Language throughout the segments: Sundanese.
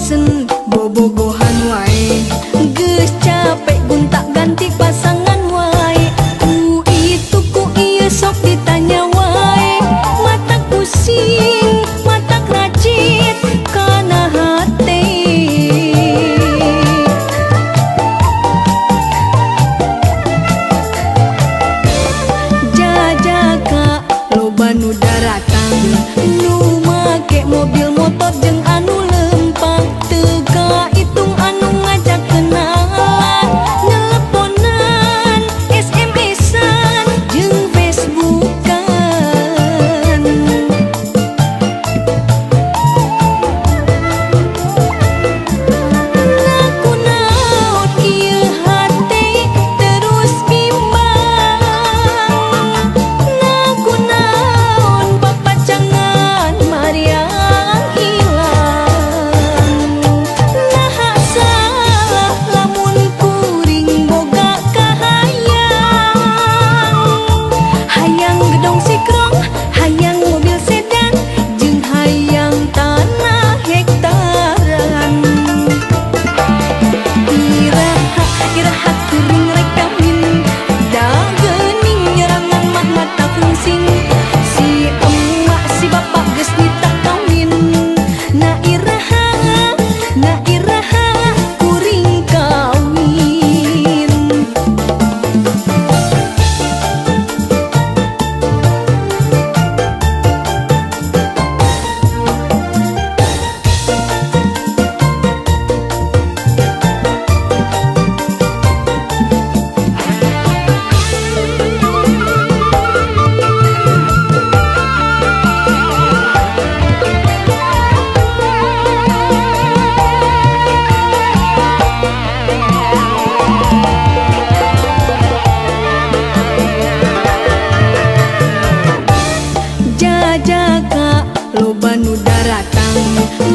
bosen bobogohan wae, geus capek gunta ganti pasangan wae. Ku itu ku ieu sok ditanya wae, matak pusing matak racit kana hate. Jajaka loba nu daratang, nu make mobil motor jeung anu lempang, teu kahitung anu ngajak kenalan, nelponan, SMS-an jeung Facebookan. Nakunaon ieu hate terus bimbang, nakunaon papacangan Mariang hilang. Naha salah lamun kuring boga kahayang, hayang gedong sikrong, hayang mobil sedan, jeung hayang tanah hektaran. Iraha iraha kuring rek kawin, da geuning nyerangan mah mata fungsing. Si emak si bapak geus nita kawin, na iraha kuring kawin. Jajaka loba nu daratang,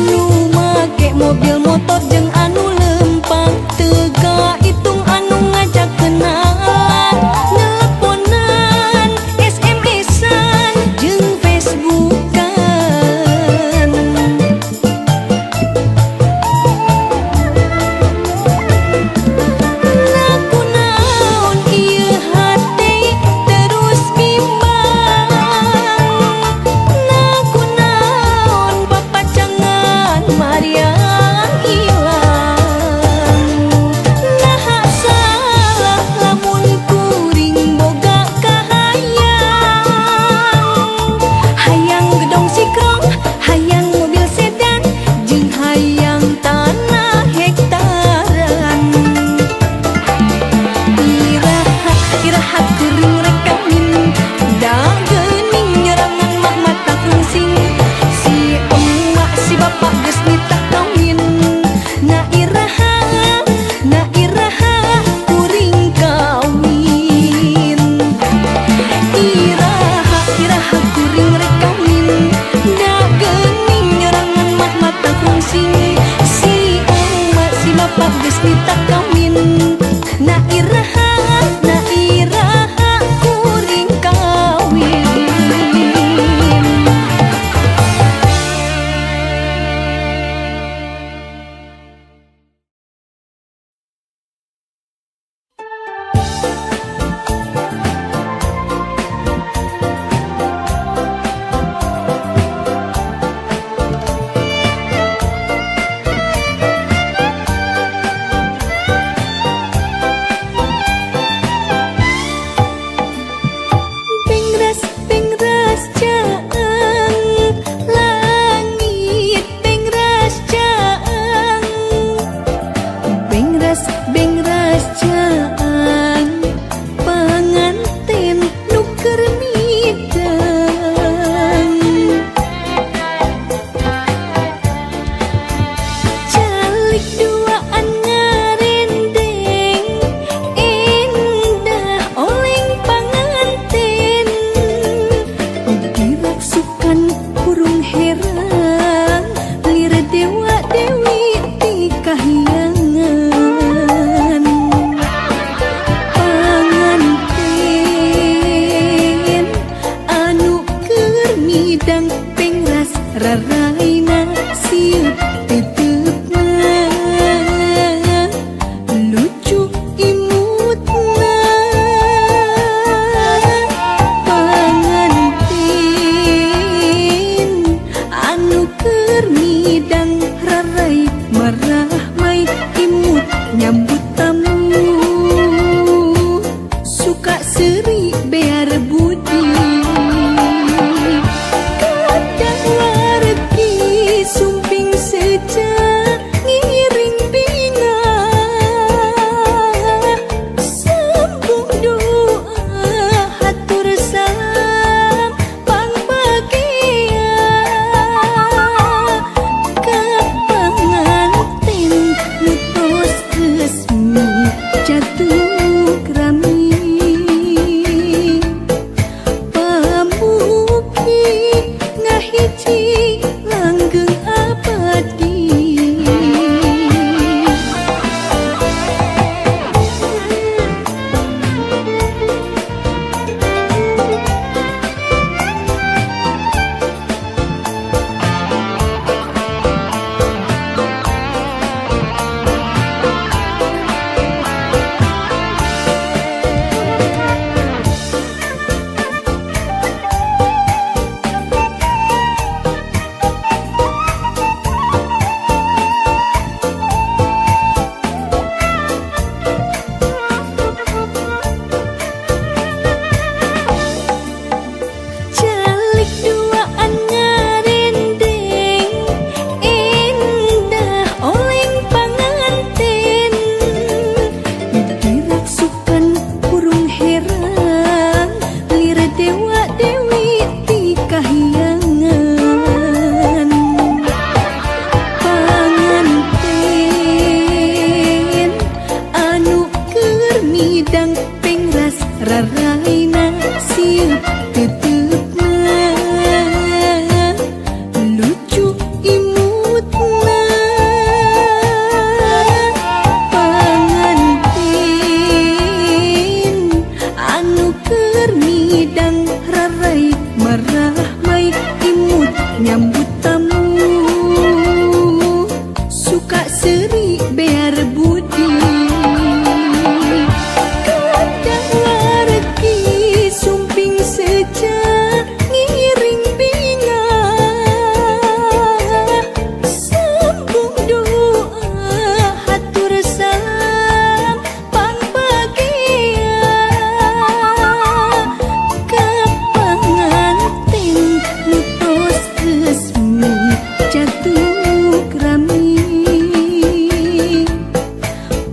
nu make mobil motor jeung anu lempang, teu kahitung anu ngajak kenalan, nelponan, SMS-an jeung Facebookan. Nakunaon ieu hate terus bimbang, nakunaon papacangan Mariang hilang. Naha salah lamun kuring boga kahayang, hayang gedong sikrong, hayang mobil sedan, jeung hayang tanah hektaran. Iraha kuring rek kawin, da geuning nyerangan mah mata fungsing. Si emak si bapak geus nita kawin, na iraha kuring kawin. Iraha kuring rek kawin, da geuning nyerangan mah mata fungsing. Si seri bear budi kadang lareki sumping seja ngiring binga sambung doa hatur salam pang bagia kapanganting nutos resmi jatuh rami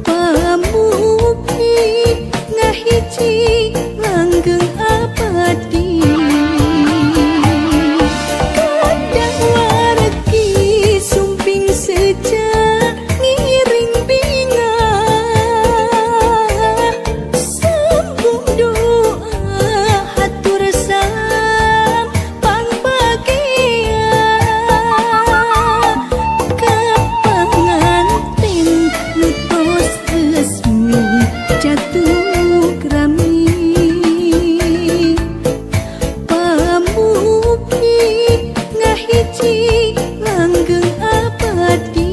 pamuki ngahiji langgeng abadi kadang wareki sumping seja ngiring binga sambung doa hatur salam pang bagia kapanganten nutos resmi jatuh rami pamuki ngahiji langgeng abadi.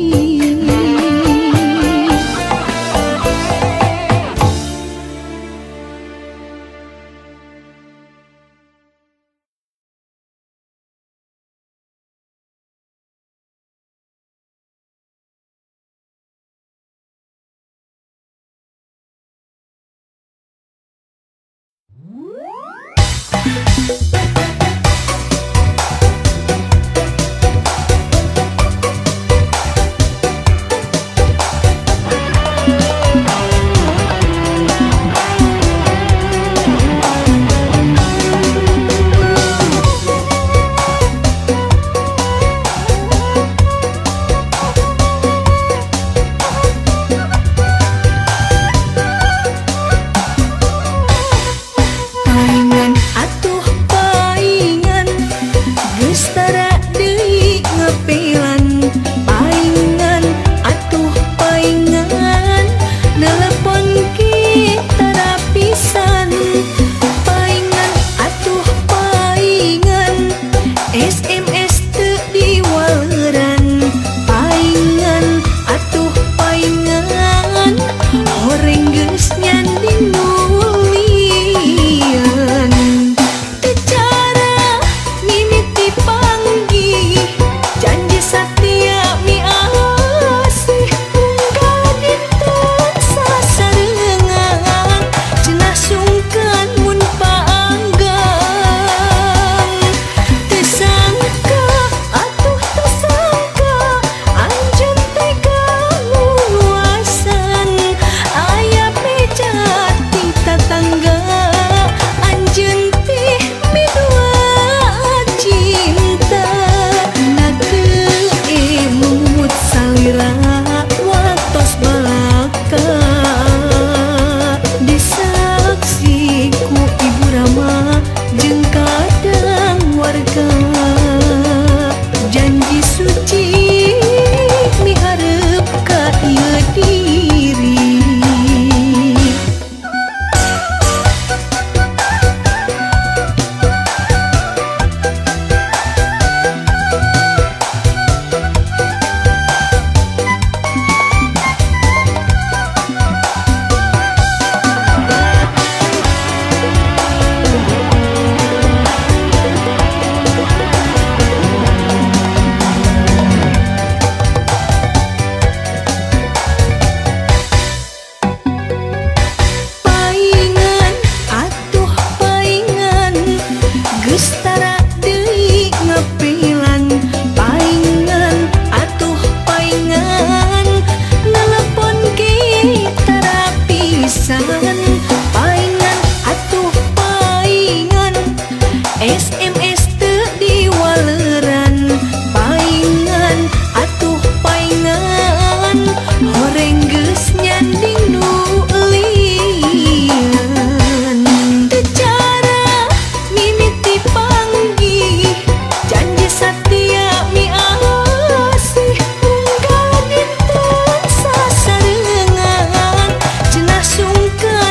Paingan atuh paingan geus tara deui ngapelan paingan atuh paingan nelepon kita rapisan paingan atuh paingan SMS teu diwaleran paingan atuh paingan horeng geus nyanding nulian tecara mimiti panggih janji satia mi asih unggal dinten sasarengan cenah sungkan mun paanggang tersangka atuh tersangka anjeun tega luasan aya bejati tatangga anjeun teh midua cinta nakeu emut salira watos balaka disaksi ku ibu Rama jeung kadang warga janji suci miharep ka ieu diri. Paingan atuh paingan geus tara deui ngapelan paingan atuh paingan nelepon kita rapisan paingan atuh paingan SMS teu diwaleran paingan atuh paingan horeng geus nyanding nulian tecara mimiti panggih janji satia mi asih unggal dinten sasarengan cenah sungkan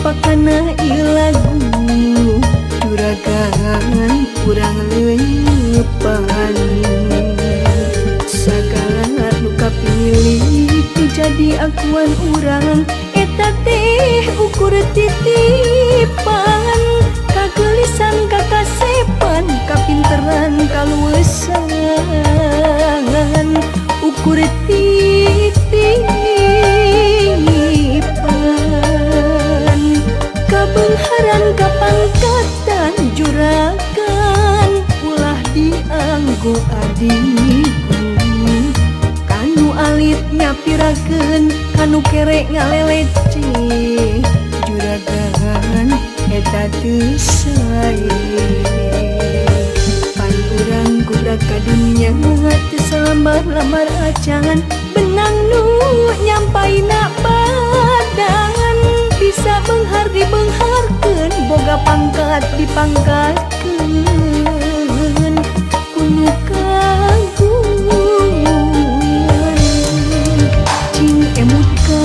rumpakana ieu lagu juragan urang leupan sagala nu kapilih jadi akuan urang eta teh ukur titipan kagelisan kakasepan kapinteran kaluesan ukur titipan kabeungharan kapangkatan juragan ulah dianggo adiku kanu alit nyapirakeun kanu kerek ngalelece juragan eta teu sae pan urang gubrak ka dunya teu salamar-lamar acan benang nu nyampaina badangan bisa beunghar dibeungharkeun boga pangkat dipangkatkeun kunu kagungan cing emut ka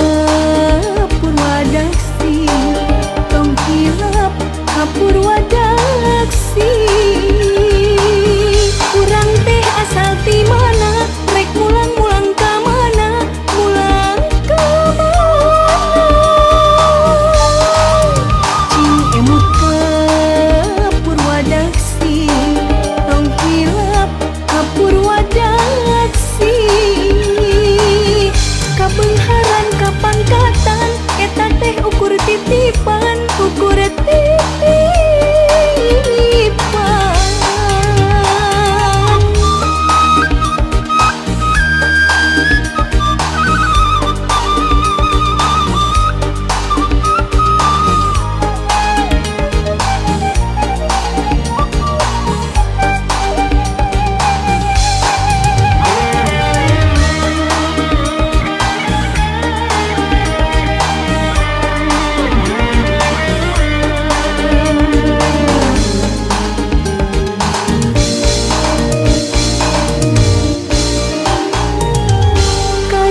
purwadaksi tong hilap ka purwadaksi urang teh asal ti mana rek mulang-mulang ka mana mulang ka mana cing emut ka purwadaksi tong hilap ka purwadaksi kabeungharan kapangkatan eta teh ukur titipan ukur titipan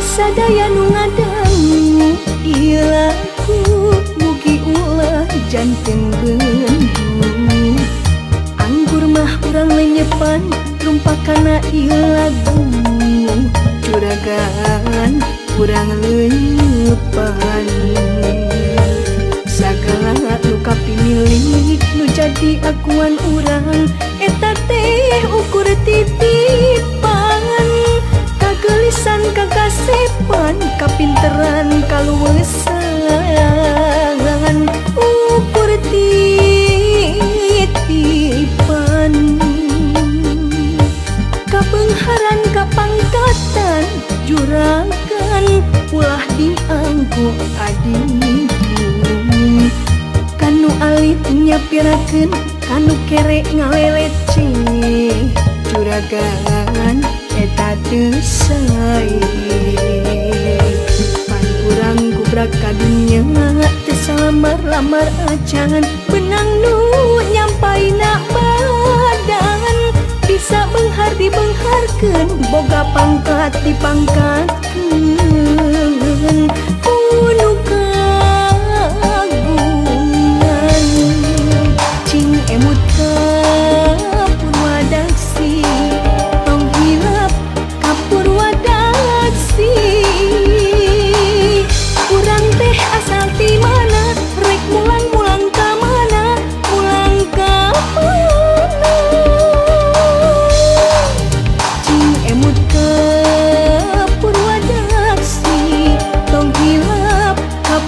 sadaya nu ngadangu ieu lagu mugi ulah janten bendu anggur mah urang lenyepan rumpakana ieu lagu juragan urang leupan sagala nu kapilih nu jadi akuan urang eta teh ukur titipan kagelisan kakasepan kapinteran kaluesan ukur titipan kabeungharan kapangkatan juragan ulah dianggo adiku kanu alit nyapirakeun kanu kerek ngalelece juragan eta teu sae pan urang gubrak ka dunya teu salamar-lamar acan benang nu nyampaina badangan bisa beunghar dibeungharkeun boga pangkat dipangkatkeun kunu kagungan cing emut ka purwadaksi tong hilap ka purwadaksi urang teh asal ti mana rek mulang-mulang ka mana mulang ka mana cing emut ka purwadaksi tong hilap ka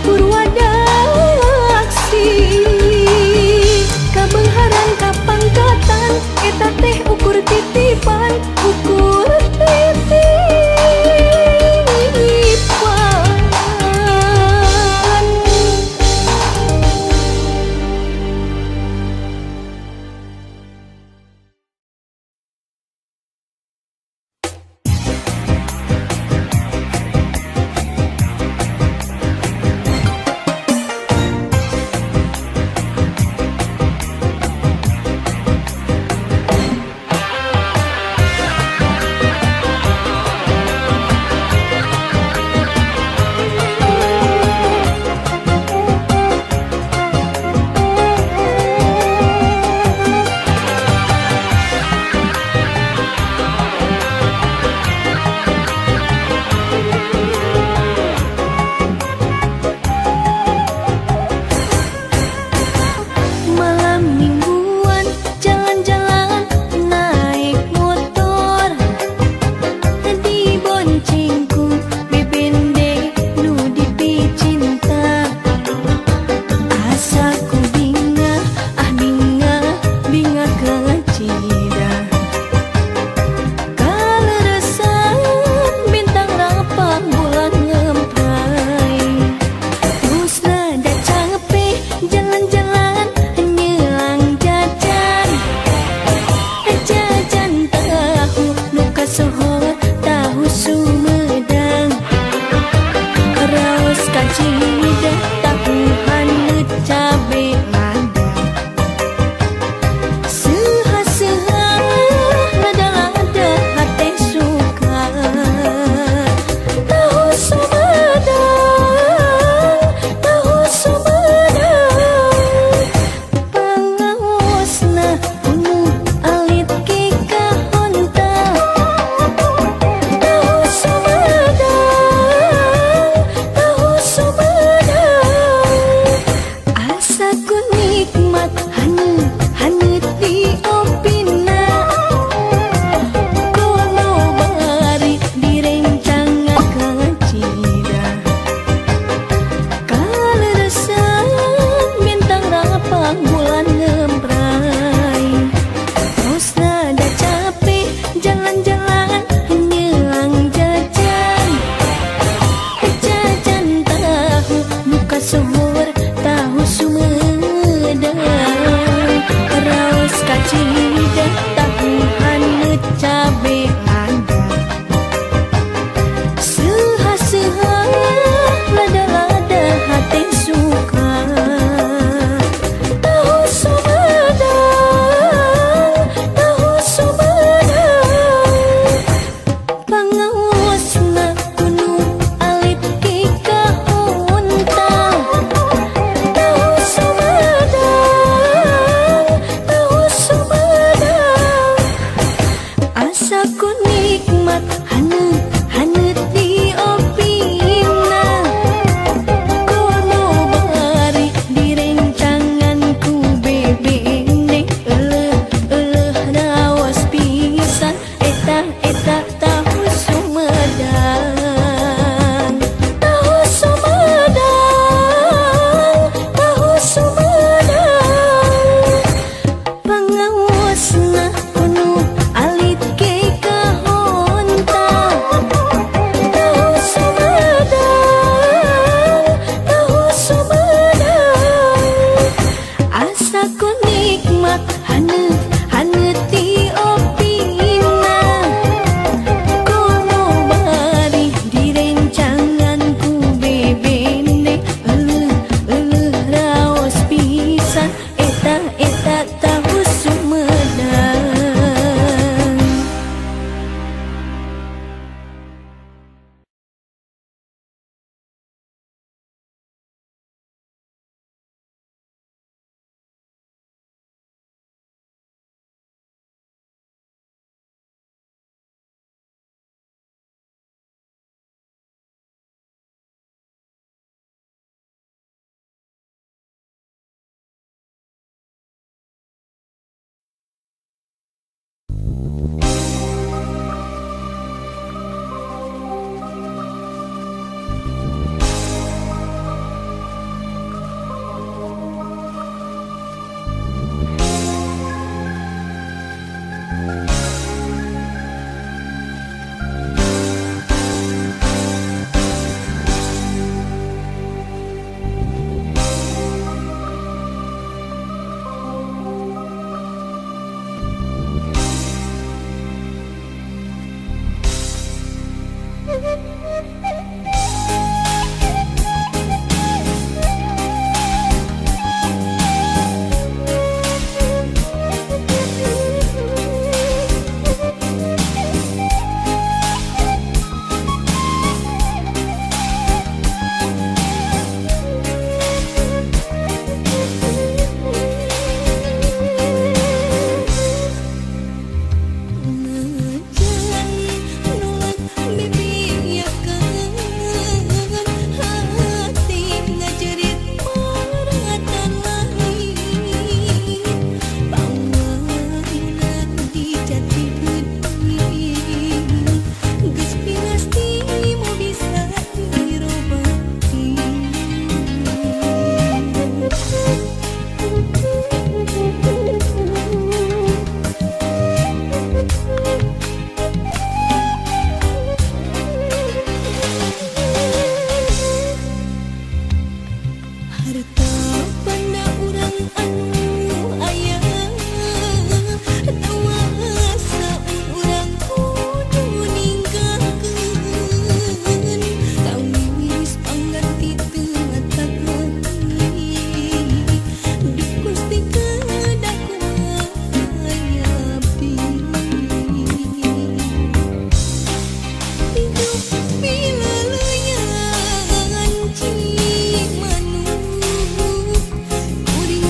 Kuring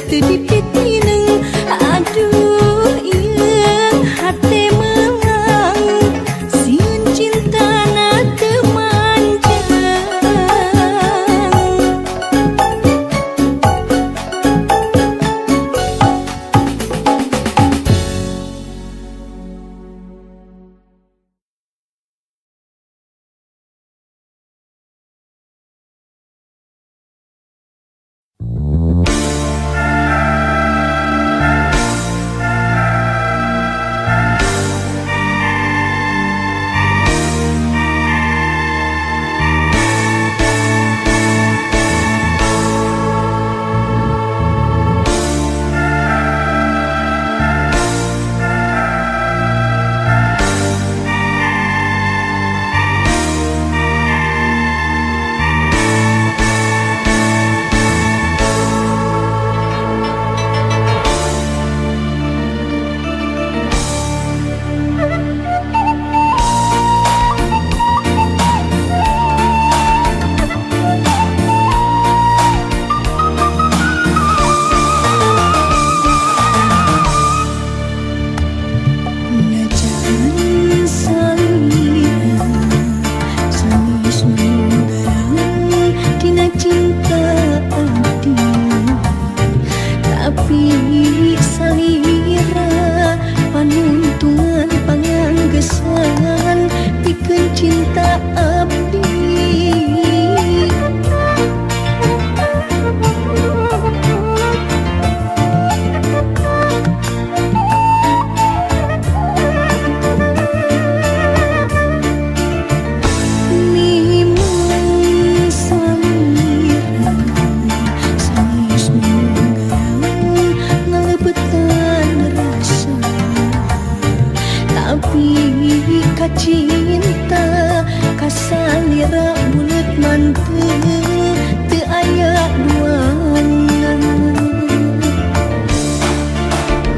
teu dipitineng. Aduh ieun hate melang, sieun cintana teu manjang. Cinta abdi mimang salira sanes nunggang ngalebetan rasa, tapi kacinta kasalira bulet manteu teu aya duangan.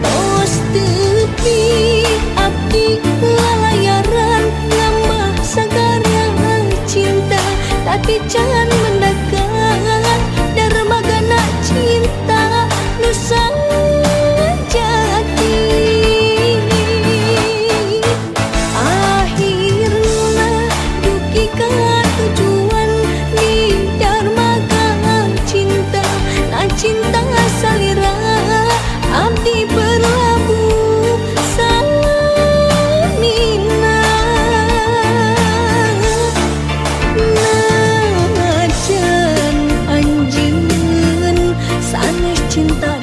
Tos tepi abdi lalayaran ngambah sagara cinta, tapi can mendekat darmagana cinta nu sajati. Tujuan di darmaga cinta, na cinta salira abdi berlabuh samina. Najan anjeun sanes cinta